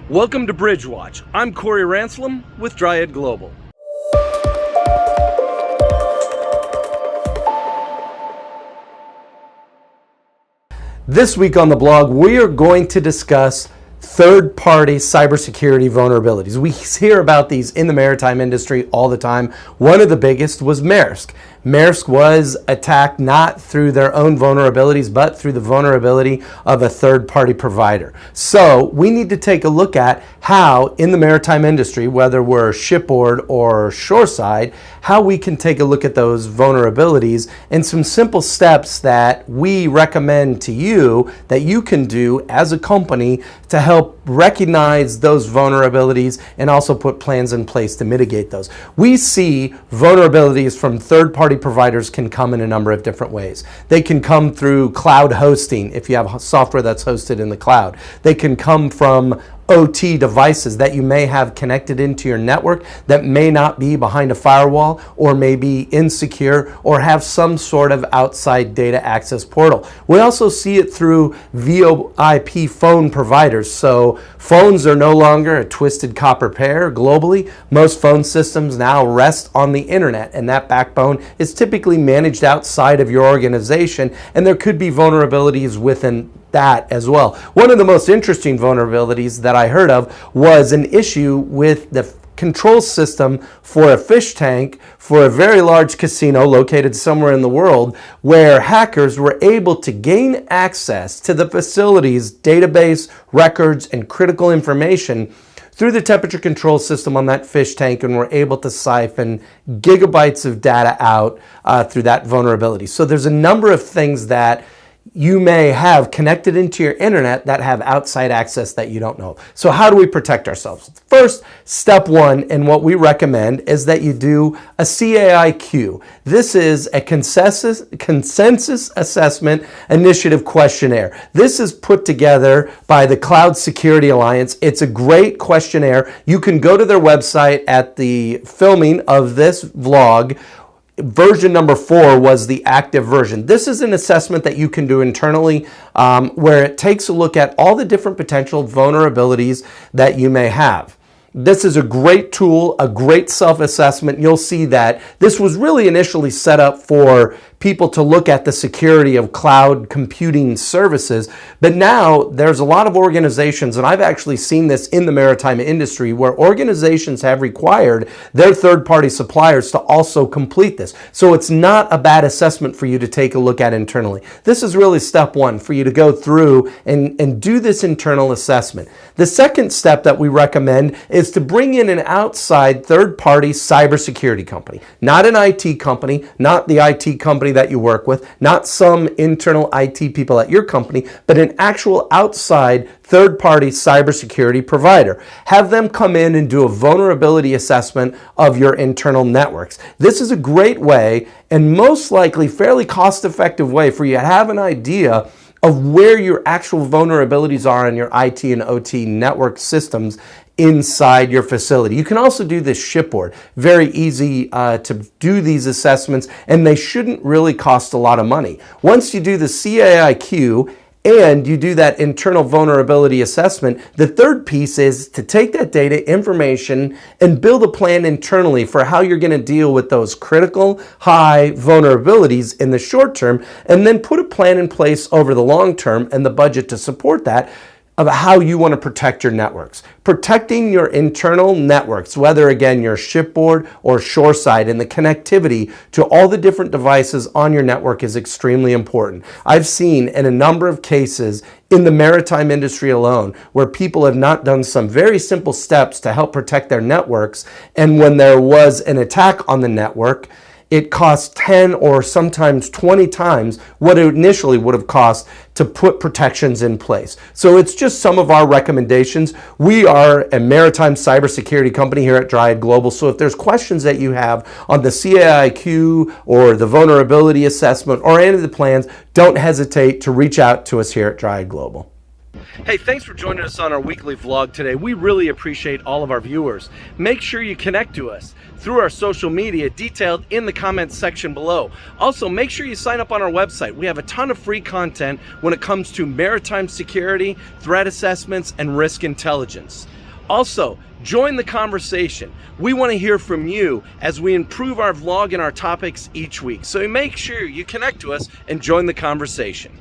Welcome to Bridge Watch. I'm Corey Ranslem with Dryad Global. This week on the blog, we are going to discuss third-party cybersecurity vulnerabilities. We hear about these in the maritime industry all the time. One of the biggest was Maersk. Maersk was attacked not through their own vulnerabilities, but through the vulnerability of a third-party provider. So we need to take a look at how in the maritime industry, whether we're shipboard or shoreside, how we can take a look at those vulnerabilities and some simple steps that we recommend to you that you can do as a company to help recognize those vulnerabilities and also put plans in place to mitigate those. We see vulnerabilities from third-party providers can come in a number of different ways. They can come through cloud hosting if you have software that's hosted in the cloud. They can come from OT devices that you may have connected into your network that may not be behind a firewall or may be insecure or have some sort of outside data access portal. We also see it through VoIP phone providers. So phones are no longer a twisted copper pair globally. Most phone systems now rest on the internet, and that backbone is typically managed outside of your organization, and there could be vulnerabilities within that as well. One of the most interesting vulnerabilities that I heard of was an issue with the control system for a fish tank for a very large casino located somewhere in the world, where hackers were able to gain access to the facility's database, records, and critical information through the temperature control system on that fish tank, and were able to siphon gigabytes of data out through that vulnerability. So there's a number of things that you may have connected into your internet that have outside access that you don't know. So how do we protect ourselves? First, step one, and what we recommend is that you do a CAIQ. This is a consensus assessment initiative questionnaire. This is put together by the Cloud Security Alliance. It's a great questionnaire. You can go to their website at the filming of this vlog. Version number 4 was the active version. This is an assessment that you can do internally where it takes a look at all the different potential vulnerabilities that you may have. This is a great tool, a great self-assessment. You'll see that this was really initially set up for people to look at the security of cloud computing services. But now there's a lot of organizations, and I've actually seen this in the maritime industry, where organizations have required their third-party suppliers to also complete this. So it's not a bad assessment for you to take a look at internally. This is really step one for you to go through and do this internal assessment. The second step that we recommend is to bring in an outside third-party cybersecurity company, not an IT company, not the IT company that you work with, not some internal IT people at your company, but an actual outside third-party cybersecurity provider. Have them come in and do a vulnerability assessment of your internal networks. This is a great way, and most likely fairly cost-effective way, for you to have an idea of where your actual vulnerabilities are in your IT and OT network systems inside your facility. You can also do this shipboard. Very easy to do these assessments, and they shouldn't really cost a lot of money. Once you do the CAIQ and you do that internal vulnerability assessment, the third piece is to take that data information and build a plan internally for how you're going to deal with those critical high vulnerabilities in the short term, and then put a plan in place over the long term and the budget to support that, of how you want to protect your networks. Protecting your internal networks, whether again you're shipboard or shoreside, and the connectivity to all the different devices on your network is extremely important. I've seen in a number of cases in the maritime industry alone where people have not done some very simple steps to help protect their networks, and when there was an attack on the network, it costs 10 or sometimes 20 times what it initially would have cost to put protections in place. So it's just some of our recommendations. We are a maritime cybersecurity company here at Dryad Global. So if there's questions that you have on the CAIQ or the vulnerability assessment or any of the plans, don't hesitate to reach out to us here at Dryad Global. Hey, thanks for joining us on our weekly vlog today. We really appreciate all of our viewers. Make sure you connect to us through our social media detailed in the comments section below. Also, make sure you sign up on our website. We have a ton of free content when it comes to maritime security, threat assessments, and risk intelligence. Also, join the conversation. We want to hear from you as we improve our vlog and our topics each week. So make sure you connect to us and join the conversation.